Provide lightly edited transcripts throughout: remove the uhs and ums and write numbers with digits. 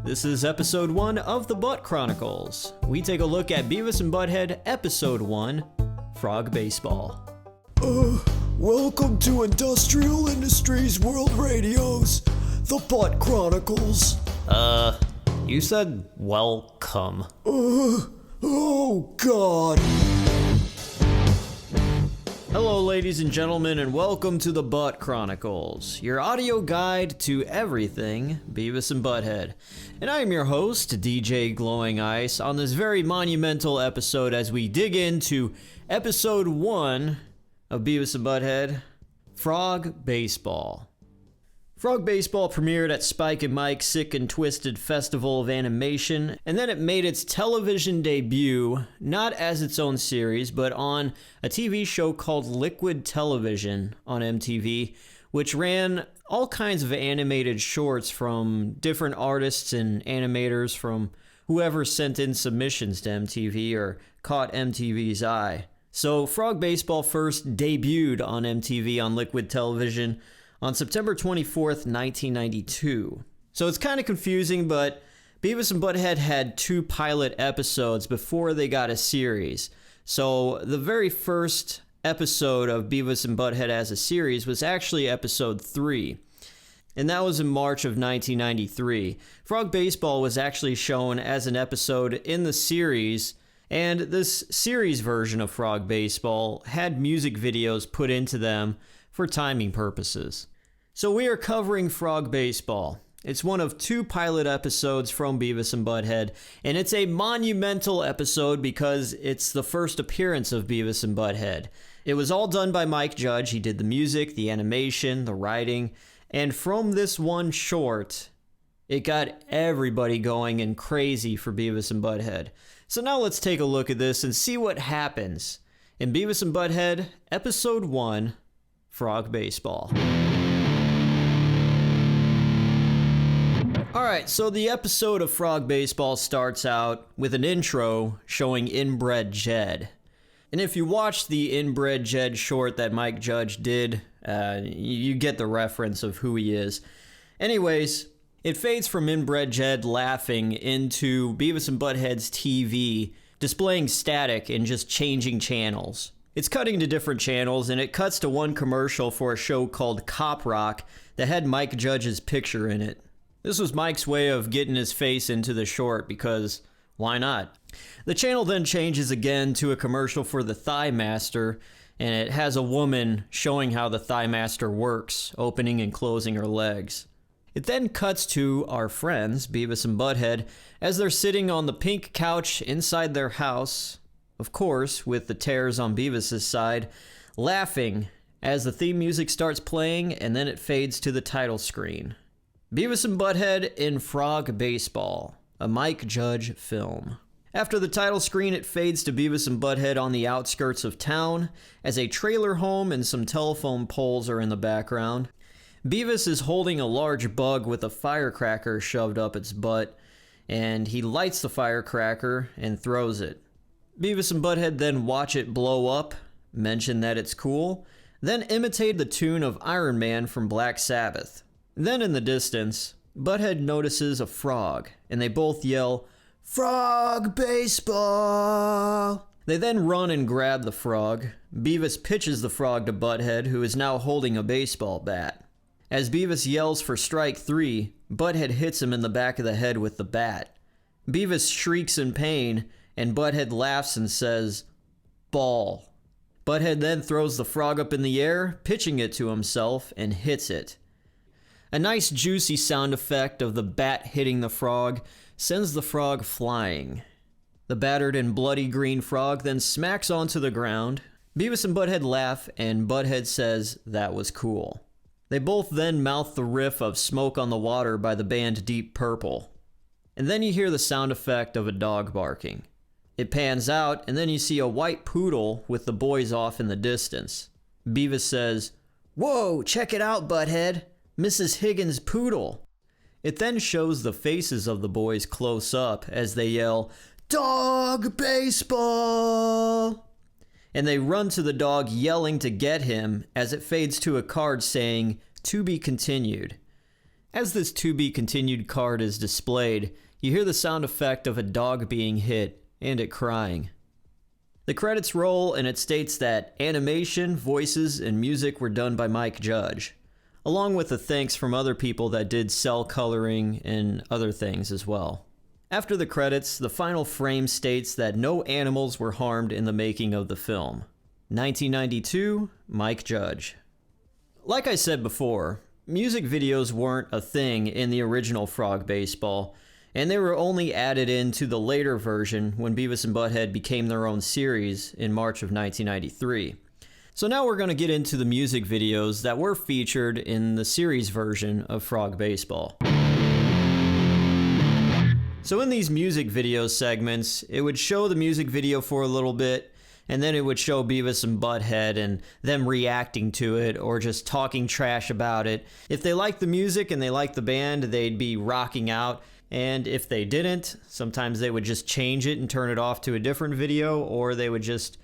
This is episode 1 of the Butt Chronicles. We take a look at Beavis and Butt-Head, episode 1, Frog Baseball. Welcome to Industrial Industries World Radio's The Butt Chronicles. You said welcome. Oh God. Hello, ladies and gentlemen, and welcome to the Butt Chronicles, your audio guide to everything Beavis and Butt-Head. And I am your host, DJ Glowing Ice, on this very monumental episode as we dig into episode 1 of Beavis and Butt-Head, Frog Baseball. Frog Baseball premiered at Spike and Mike's Sick and Twisted Festival of Animation, and then it made its television debut, not as its own series, but on a TV show called Liquid Television on MTV, which ran all kinds of animated shorts from different artists and animators from whoever sent in submissions to MTV or caught MTV's eye. So Frog Baseball first debuted on MTV on Liquid Television on September 24th, 1992. So it's kind of confusing, but Beavis and Butt-Head had 2 pilot episodes before they got a series. So the very first episode of Beavis and Butt-Head as a series was actually episode 3. And that was in March of 1993. Frog Baseball was actually shown as an episode in the series, and this series version of Frog Baseball had music videos put into them for timing purposes. So we are covering Frog Baseball. It's one of 2 pilot episodes from Beavis and Butt-Head, and it's a monumental episode because it's the first appearance of Beavis and Butt-Head. It was all done by Mike Judge. He did the music, the animation, the writing, and from this one short, it got everybody going and crazy for Beavis and Butt-Head. So now let's take a look at this and see what happens in Beavis and Butt-Head, episode 1, Frog Baseball. Alright, so the episode of Frog Baseball starts out with an intro showing Inbred Jed. And if you watch the Inbred Jed short that Mike Judge did, you get the reference of who he is. Anyways, it fades from Inbred Jed laughing into Beavis and Butt-Head's TV, displaying static and just changing channels. It's cutting to different channels, and it cuts to one commercial for a show called Cop Rock that had Mike Judge's picture in it. This was Mike's way of getting his face into the short because why not? The channel then changes again to a commercial for the Thigh Master, and it has a woman showing how the Thigh Master works, opening and closing her legs. It then cuts to our friends, Beavis and Butt-Head, as they're sitting on the pink couch inside their house, of course, with the tears on Beavis' side, laughing as the theme music starts playing, and then it fades to the title screen. Beavis and Butt-Head in Frog Baseball, a Mike Judge film. After the title screen, it fades to Beavis and Butt-Head on the outskirts of town, as a trailer home and some telephone poles are in the background. Beavis is holding a large bug with a firecracker shoved up its butt, and he lights the firecracker and throws it. Beavis and Butt-Head then watch it blow up, mention that it's cool, then imitate the tune of Iron Man from Black Sabbath. Then in the distance, Butt-Head notices a frog, and they both yell, "Frog Baseball!" They then run and grab the frog. Beavis pitches the frog to Butt-Head, who is now holding a baseball bat. As Beavis yells for strike 3, Butt-Head hits him in the back of the head with the bat. Beavis shrieks in pain, and Butt-Head laughs and says, "Ball." Butt-Head then throws the frog up in the air, pitching it to himself, and hits it. A nice juicy sound effect of the bat hitting the frog sends the frog flying. The battered and bloody green frog then smacks onto the ground. Beavis and Butt-Head laugh, and Butt-Head says that was cool. They both then mouth the riff of Smoke on the Water by the band Deep Purple. And then you hear the sound effect of a dog barking. It pans out, and then you see a white poodle with the boys off in the distance. Beavis says, "Whoa, check it out, Butt-Head. Mrs. Higgins' poodle." It then shows the faces of the boys close up as they yell, "Dog Baseball!" And they run to the dog yelling to get him as it fades to a card saying, "To be continued." As this to be continued card is displayed, you hear the sound effect of a dog being hit and it crying. The credits roll and it states that animation, voices, and music were done by Mike Judge, along with the thanks from other people that did cell coloring and other things as well. After the credits, the final frame states that no animals were harmed in the making of the film. 1992, Mike Judge. Like I said before, music videos weren't a thing in the original Frog Baseball, and they were only added into the later version when Beavis and Butt-Head became their own series in March of 1993. So now we're going to get into the music videos that were featured in the series version of Frog Baseball. So in these music video segments, it would show the music video for a little bit, and then it would show Beavis and Butt-Head and them reacting to it or just talking trash about it. If they liked the music and they liked the band, they'd be rocking out. And if they didn't, sometimes they would just change it and turn it off to a different video, or they would just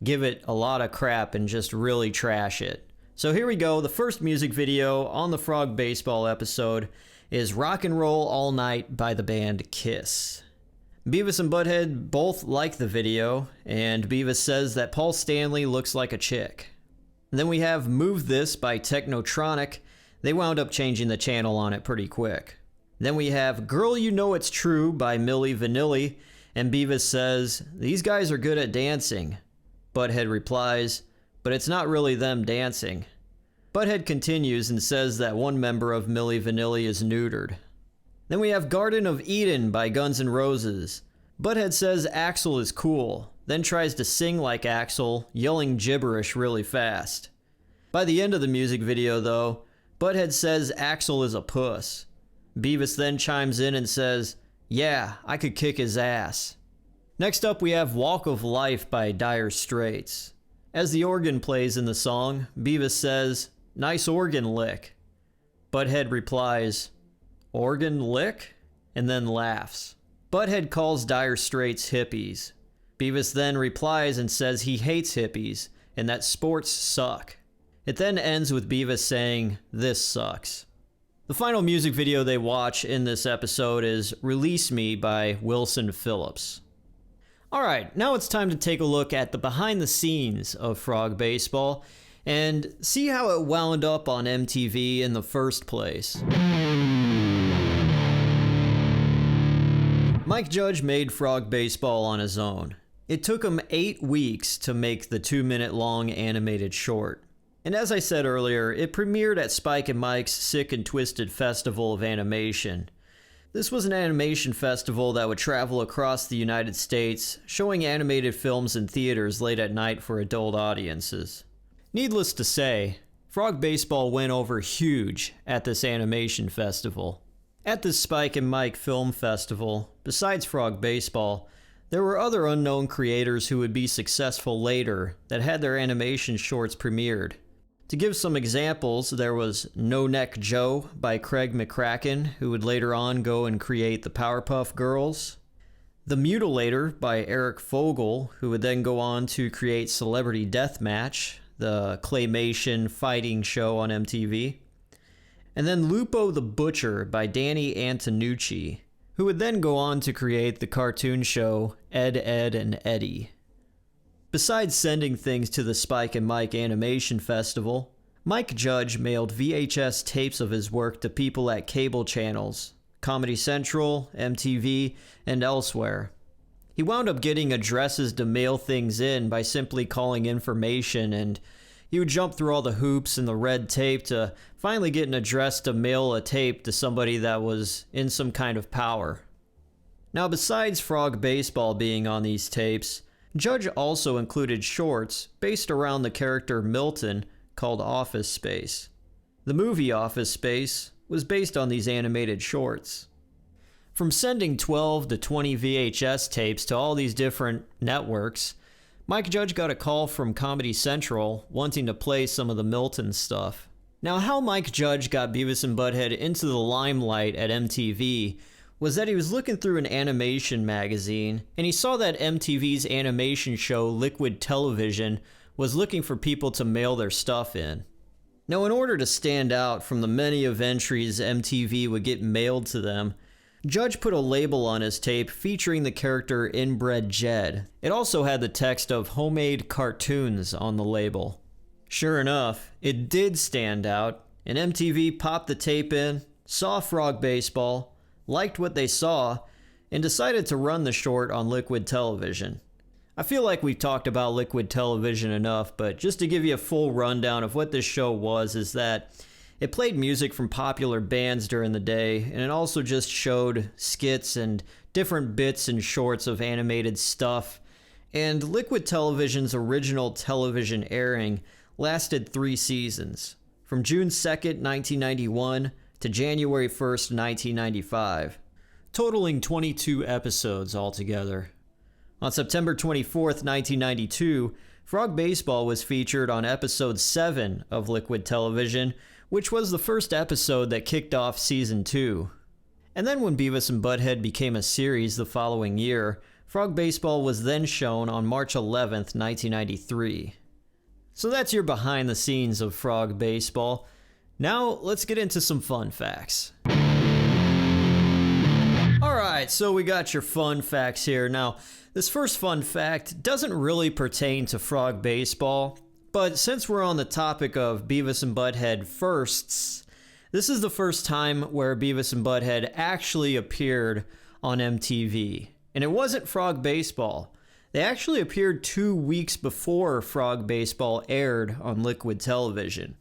give it a lot of crap and just really trash it. So here we go. The first music video on the Frog Baseball episode is Rock and Roll All Night by the band Kiss. Beavis and Butt-Head both like the video, and Beavis says that Paul Stanley looks like a chick. And then we have Move This by Technotronic. They wound up changing the channel on it pretty quick. Then we have Girl You Know It's True by Milli Vanilli, and Beavis says, "These guys are good at dancing." Butt-Head replies, "But it's not really them dancing." Butt-Head continues and says that one member of Milli Vanilli is neutered. Then we have Garden of Eden by Guns N' Roses. Butt-Head says Axl is cool, then tries to sing like Axl, yelling gibberish really fast. By the end of the music video though, Butt-Head says Axl is a puss. Beavis then chimes in and says, "Yeah, I could kick his ass." Next up we have Walk of Life by Dire Straits. As the organ plays in the song, Beavis says, "Nice organ lick." Butt-Head replies, "Organ lick?" and then laughs. Butt-Head calls Dire Straits hippies. Beavis then replies and says he hates hippies and that sports suck. It then ends with Beavis saying, "This sucks." The final music video they watch in this episode is Release Me by Wilson Phillips. Alright, now it's time to take a look at the behind the scenes of Frog Baseball and see how it wound up on MTV in the first place. Mike Judge made Frog Baseball on his own. It took him 8 weeks to make the 2-minute long animated short. And as I said earlier, it premiered at Spike and Mike's Sick and Twisted Festival of Animation. This was an animation festival that would travel across the United States, showing animated films in theaters late at night for adult audiences. Needless to say, Frog Baseball went over huge at this animation festival. At this Spike and Mike Film Festival, besides Frog Baseball, there were other unknown creators who would be successful later that had their animation shorts premiered. To give some examples, there was No Neck Joe by Craig McCracken, who would later on go and create the Powerpuff Girls. The Mutilator by Eric Fogel, who would then go on to create Celebrity Deathmatch, the claymation fighting show on MTV. And then Lupo the Butcher by Danny Antonucci, who would then go on to create the cartoon show Ed, Edd and Eddy. Besides sending things to the Spike and Mike Animation Festival, Mike Judge mailed VHS tapes of his work to people at cable channels, Comedy Central, MTV, and elsewhere. He wound up getting addresses to mail things in by simply calling information, and he would jump through all the hoops and the red tape to finally get an address to mail a tape to somebody that was in some kind of power. Now, besides Frog Baseball being on these tapes, Judge also included shorts based around the character Milton called Office Space. The movie Office Space was based on these animated shorts. From sending 12 to 20 VHS tapes to all these different networks, Mike Judge got a call from Comedy Central wanting to play some of the Milton stuff. Now, how Mike Judge got Beavis and Butt-Head into the limelight at MTV was that he was looking through an animation magazine, and he saw that MTV's animation show Liquid Television was looking for people to mail their stuff in. Now, in order to stand out from the many of entries MTV would get mailed to them, Judge put a label on his tape featuring the character Inbred Jed. It also had the text of homemade cartoons on the label. Sure enough, it did stand out, and MTV popped the tape in, saw Frog Baseball, liked what they saw, and decided to run the short on Liquid Television. I feel like we've talked about Liquid Television enough, but just to give you a full rundown of what this show was is that it played music from popular bands during the day, and it also just showed skits and different bits and shorts of animated stuff. And Liquid Television's original television airing lasted 3 seasons, from June 2nd, 1991 to January 1st, 1995, totaling 22 episodes altogether. On September 24th, 1992, Frog Baseball was featured on episode 7 of Liquid Television, which was the first episode that kicked off season 2. And then when Beavis and Butt-Head became a series the following year, Frog Baseball was then shown on March 11th, 1993. So that's your behind the scenes of Frog Baseball. Now let's get into some fun facts. Alright, so we got your fun facts here. Now, this first fun fact doesn't really pertain to Frog Baseball, but since we're on the topic of Beavis and Butt-Head firsts, this is the first time where Beavis and Butt-Head actually appeared on MTV. And it wasn't Frog Baseball. They actually appeared 2 weeks before Frog Baseball aired on Liquid Television.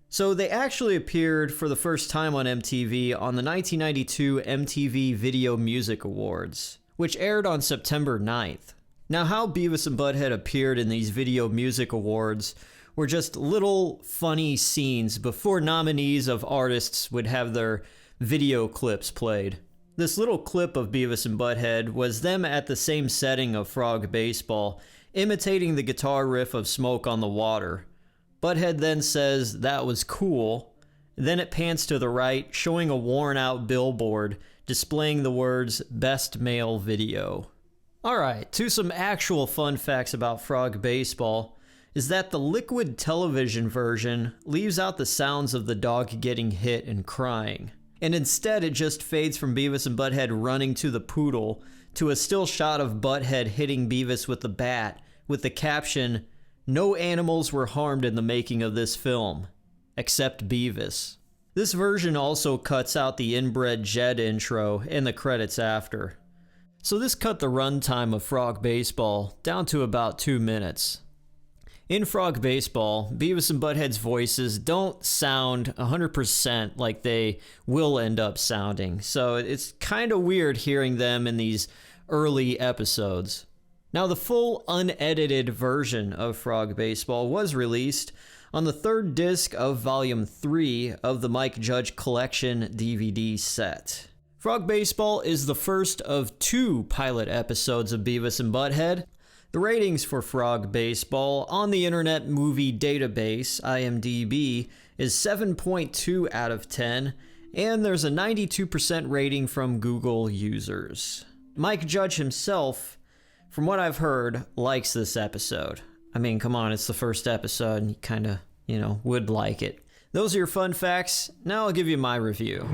So they actually appeared for the first time on MTV on the 1992 MTV Video Music Awards, which aired on September 9th. Now, how Beavis and Butt-Head appeared in these Video Music Awards were just little funny scenes before nominees of artists would have their video clips played. This little clip of Beavis and Butt-Head was them at the same setting of Frog Baseball, imitating the guitar riff of Smoke on the Water. Butt-Head then says that was cool. Then it pans to the right, showing a worn-out billboard displaying the words Best Male Video. Alright, to some actual fun facts about Frog Baseball is that the Liquid Television version leaves out the sounds of the dog getting hit and crying. And instead it just fades from Beavis and Butt-Head running to the poodle to a still shot of Butt-Head hitting Beavis with the bat with the caption, "No animals were harmed in the making of this film, except Beavis." This version also cuts out the Inbred Jed intro and the credits after. So this cut the runtime of Frog Baseball down to about 2 minutes. In Frog Baseball, Beavis and Butt-Head's voices don't sound 100% like they will end up sounding, so it's kind of weird hearing them in these early episodes. Now, the full unedited version of Frog Baseball was released on the 3rd disc of Volume 3 of the Mike Judge Collection DVD set. Frog Baseball is the first of 2 pilot episodes of Beavis and Butt-Head. The ratings for Frog Baseball on the Internet Movie Database, IMDb, is 7.2 out of 10, and there's a 92% rating from Google users. Mike Judge himself, from what I've heard, likes this episode. I mean, come on, it's the first episode, and you kind of, would like it. Those are your fun facts. Now I'll give you my review.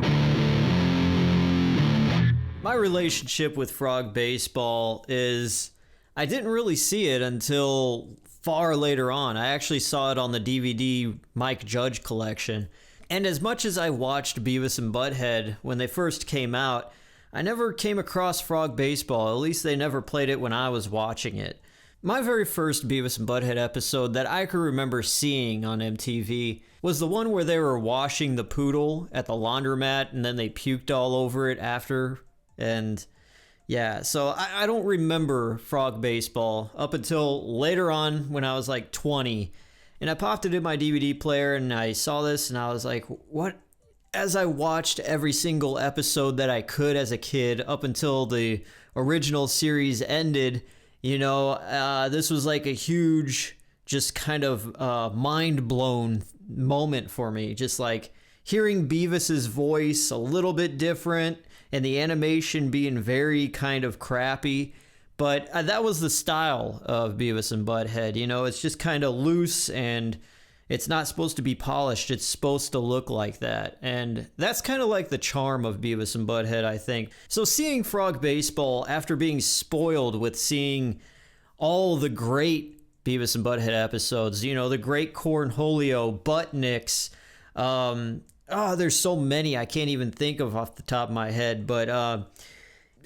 My relationship with Frog Baseball is, I didn't really see it until far later on. I actually saw it on the DVD Mike Judge collection. And as much as I watched Beavis and Butt-Head when they first came out, I never came across Frog Baseball. At least they never played it when I was watching it. My very first Beavis and Butt-Head episode that I could remember seeing on MTV was the one where they were washing the poodle at the laundromat and then they puked all over it after. And yeah, so I don't remember Frog Baseball up until later on when I was like 20. And I popped it in my DVD player and I saw this and I was like, what? As I watched every single episode that I could as a kid up until the original series ended, this was like a huge, just kind of mind-blown moment for me. Just like hearing Beavis's voice a little bit different and the animation being very kind of crappy. But that was the style of Beavis and Butt-Head. It's just kind of loose and It's not supposed to be polished. It's supposed to look like that. And that's kind of like the charm of Beavis and Butt-Head, I think. So seeing Frog Baseball after being spoiled with seeing all the great Beavis and Butt-Head episodes, you know, the great Cornholio, Buttnicks, there's so many I can't even think of off the top of my head, but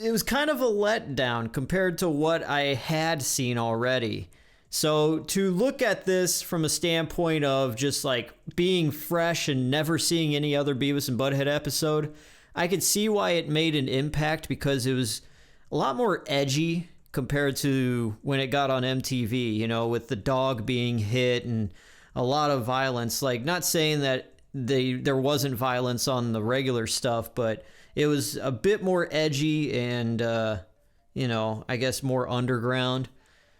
it was kind of a letdown compared to what I had seen already. So to look at this from a standpoint of just like being fresh and never seeing any other Beavis and Butt-Head episode, I could see why it made an impact because it was a lot more edgy compared to when it got on MTV, you know, with the dog being hit and a lot of violence. Like, not saying that there wasn't violence on the regular stuff, but it was a bit more edgy and, I guess more underground.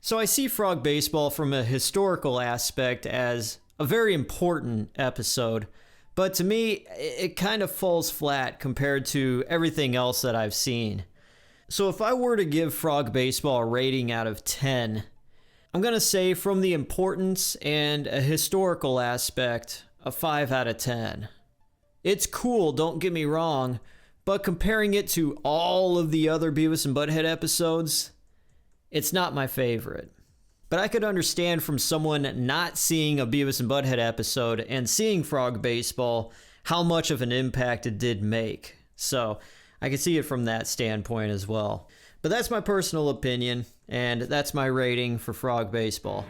So I see Frog Baseball from a historical aspect as a very important episode, but to me, it kind of falls flat compared to everything else that I've seen. So if I were to give Frog Baseball a rating out of 10, I'm going to say from the importance and a historical aspect, a 5 out of 10. It's cool, don't get me wrong, but comparing it to all of the other Beavis and Butt-Head episodes, it's not my favorite. But I could understand from someone not seeing a Beavis and Butt-Head episode and seeing Frog Baseball how much of an impact it did make. So I can see it from that standpoint as well. But that's my personal opinion, and that's my rating for Frog Baseball.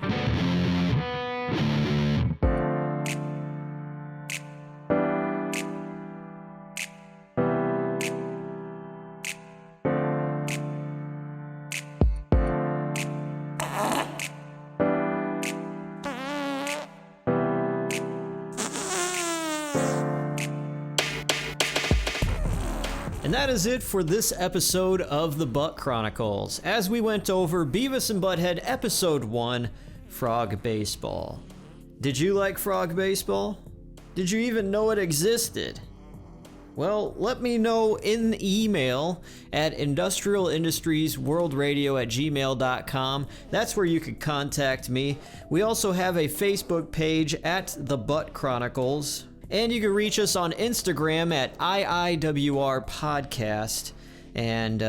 And that is it for this episode of the Butt Chronicles, as we went over Beavis and Butt-Head Episode 1, Frog Baseball. Did you like Frog Baseball? Did you even know it existed? Well, let me know in the email at industrialindustries.worldradio@gmail.com. That's where you could contact me. We also have a Facebook page at the Butt Chronicles. And you can reach us on Instagram at IIWR Podcast and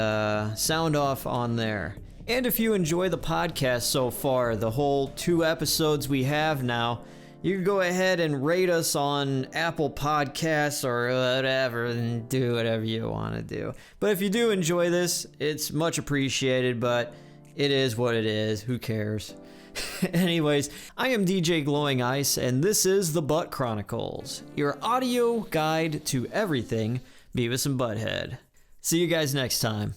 sound off on there. And if you enjoy the podcast so far, the whole 2 episodes we have now, you can go ahead and rate us on Apple Podcasts or whatever and do whatever you want to do. But if you do enjoy this, it's much appreciated, but it is what it is. Who cares? Anyways, I am DJ Glowing Ice, and this is the Butt Chronicles, your audio guide to everything Beavis and Butt-Head. See you guys next time.